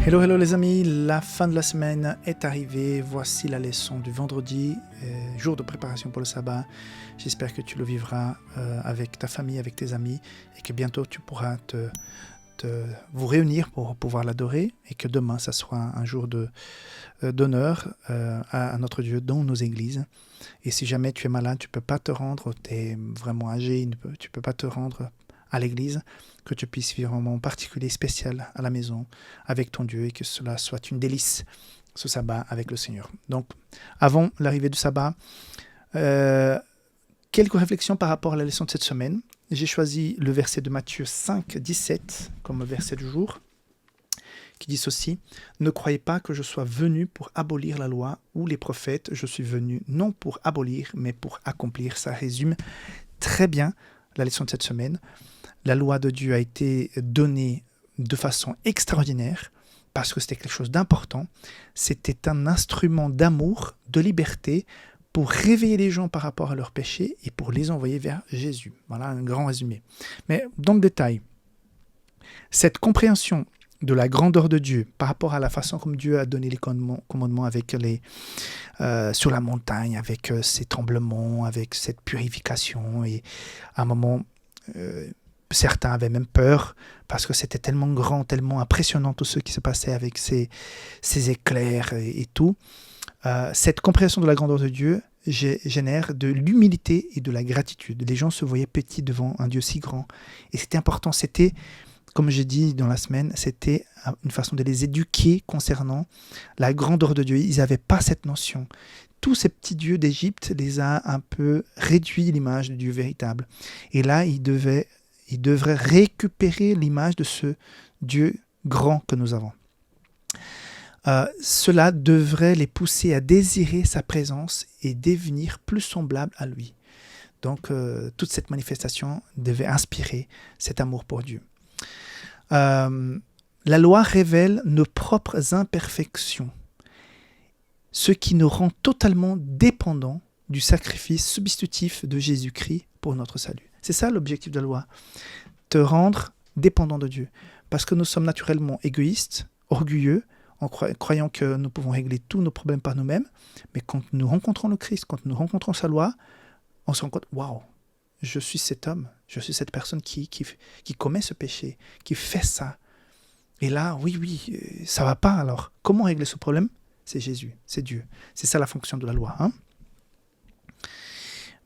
Hello, hello les amis, la fin de la semaine est arrivée. Voici la leçon du vendredi, jour de préparation pour le sabbat. J'espère que tu le vivras avec ta famille, avec tes amis, et que bientôt tu pourras vous réunir pour pouvoir l'adorer, et que demain, ça sera un jour d'honneur à notre Dieu dans nos églises. Et si jamais tu es malade, tu ne peux pas te rendre, tu es vraiment âgé, tu ne peux pas te rendre à l'église, que tu puisses vivre un moment particulier, spécial à la maison, avec ton Dieu, et que cela soit une délice, ce sabbat avec le Seigneur. Donc, avant l'arrivée du sabbat, quelques réflexions par rapport à la leçon de cette semaine. J'ai choisi le verset de Matthieu 5, 17 comme verset du jour, qui dit ceci: « Ne croyez pas que je sois venu pour abolir la loi ou les prophètes, je suis venu non pour abolir, mais pour accomplir. » Ça résume très bien la leçon de cette semaine. La loi de Dieu a été donnée de façon extraordinaire parce que c'était quelque chose d'important. C'était un instrument d'amour, de liberté, pour réveiller les gens par rapport à leurs péchés et pour les envoyer vers Jésus. Voilà un grand résumé. Mais dans le détail, cette compréhension de la grandeur de Dieu par rapport à la façon comme Dieu a donné les commandements avec sur la montagne, avec ces tremblements, avec cette purification, et à un moment... certains avaient même peur parce que c'était tellement grand, tellement impressionnant tout ce qui se passait avec ces éclairs et tout. Cette compréhension de la grandeur de Dieu génère de l'humilité et de la gratitude. Les gens se voyaient petits devant un Dieu si grand. Et c'était important, c'était, comme j'ai dit dans la semaine, c'était une façon de les éduquer concernant la grandeur de Dieu. Ils n'avaient pas cette notion. Tous ces petits dieux d'Égypte les a un peu réduit l'image du Dieu véritable. Et là, ils devraient récupérer l'image de ce Dieu grand que nous avons. Cela devrait les pousser à désirer sa présence et devenir plus semblables à lui. Donc, toute cette manifestation devait inspirer cet amour pour Dieu. La loi révèle nos propres imperfections, ce qui nous rend totalement dépendants du sacrifice substitutif de Jésus-Christ pour notre salut. C'est ça l'objectif de la loi, te rendre dépendant de Dieu. Parce que nous sommes naturellement égoïstes, orgueilleux, en croyant que nous pouvons régler tous nos problèmes par nous-mêmes. Mais quand nous rencontrons le Christ, quand nous rencontrons sa loi, on se rend compte, waouh, je suis cet homme, je suis cette personne qui commet ce péché, qui fait ça. Et là, oui, ça va pas alors. Comment régler ce problème? C'est Jésus, c'est Dieu. C'est ça la fonction de la loi, hein?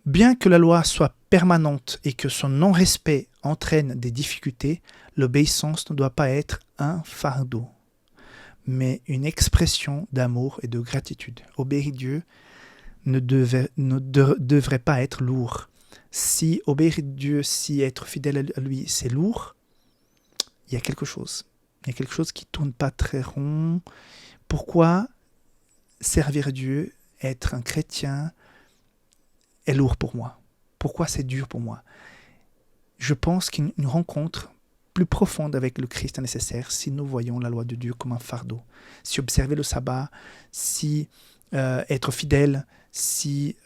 Bien que la loi soit permanente et que son non-respect entraîne des difficultés, l'obéissance ne doit pas être un fardeau, mais une expression d'amour et de gratitude. Obéir Dieu ne devrait pas être lourd. Si obéir Dieu, si être fidèle à lui, c'est lourd, il y a quelque chose. Il y a quelque chose qui ne tourne pas très rond. Pourquoi servir Dieu, être un chrétien, est lourd pour moi? Pourquoi c'est dur pour moi? Je pense qu'une rencontre plus profonde avec le Christ est nécessaire si nous voyons la loi de Dieu comme un fardeau. Si observer le sabbat, si être fidèle, si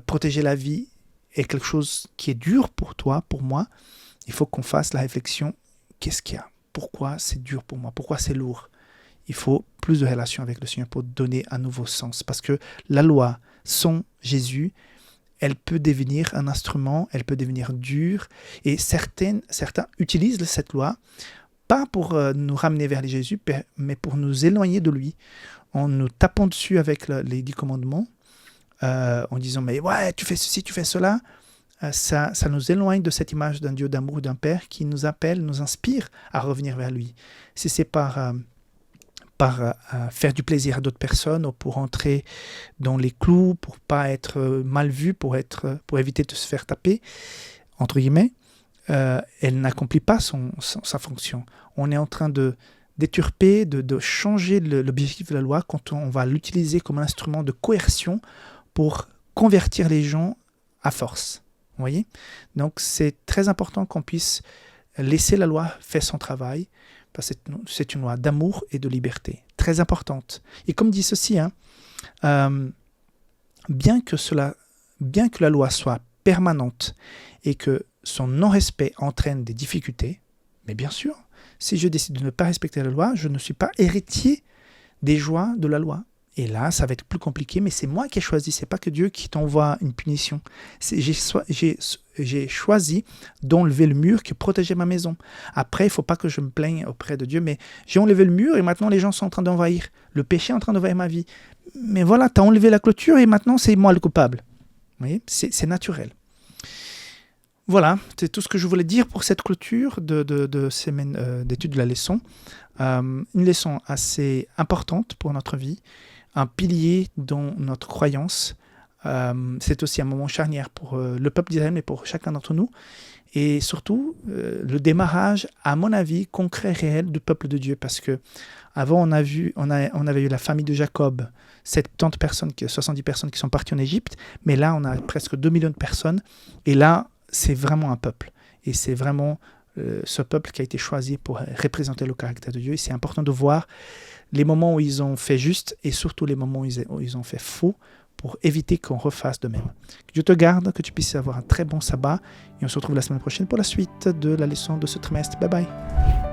protéger la vie est quelque chose qui est dur pour toi, pour moi, il faut qu'on fasse la réflexion, qu'est-ce qu'il y a? Pourquoi c'est dur pour moi? Pourquoi c'est lourd? Il faut plus de relation avec le Seigneur pour donner un nouveau sens. Parce que la loi, sans Jésus, elle peut devenir un instrument, elle peut devenir dure. Et certains utilisent cette loi, pas pour nous ramener vers Jésus, mais pour nous éloigner de lui, en nous tapant dessus avec les 10 commandements, en disant « mais ouais, tu fais ceci, tu fais cela ». Ça nous éloigne de cette image d'un Dieu d'amour, d'un Père qui nous appelle, nous inspire à revenir vers lui. Si c'est par faire du plaisir à d'autres personnes ou pour entrer dans les clous, pour pas être mal vu, pour éviter de se faire taper, entre guillemets, elle n'accomplit pas sa fonction. On est en train de déturper, de changer l'objectif de la loi quand on va l'utiliser comme un instrument de coercion pour convertir les gens à force. Vous voyez? Donc c'est très important qu'on puisse laisser la loi faire son travail, parce que c'est une loi d'amour et de liberté, très importante. Et comme dit ceci, bien que la loi soit permanente et que son non-respect entraîne des difficultés, mais bien sûr, Si je décide de ne pas respecter la loi, je ne suis pas héritier des joies de la loi. Et là, ça va être plus compliqué, mais c'est moi qui ai choisi, c'est pas que Dieu qui t'envoie une punition. J'ai choisi d'enlever le mur qui protégeait ma maison. Après, il ne faut pas que je me plaigne auprès de Dieu, mais j'ai enlevé le mur et maintenant les gens sont en train d'envahir. Le péché est en train d'envahir ma vie. Mais voilà, tu as enlevé la clôture et maintenant c'est moi le coupable. Vous voyez, c'est naturel. Voilà, c'est tout ce que je voulais dire pour cette clôture de semaine d'étude de la leçon. Une leçon assez importante pour notre vie, un pilier dans notre croyance. C'est aussi un moment charnière pour le peuple d'Israël, mais pour chacun d'entre nous. Et surtout, le démarrage, à mon avis, concret, réel du peuple de Dieu. Parce que avant, on avait eu la famille de Jacob, 70 personnes, 70 personnes qui sont parties en Égypte. Mais là, on a presque 2 millions de personnes. Et là, c'est vraiment un peuple. Et c'est vraiment ce peuple qui a été choisi pour représenter le caractère de Dieu. Et c'est important de voir les moments où ils ont fait juste et surtout les moments où ils ont fait faux pour éviter qu'on refasse de même. Que Dieu te garde, que tu puisses avoir un très bon sabbat. Et on se retrouve la semaine prochaine pour la suite de la leçon de ce trimestre. Bye bye.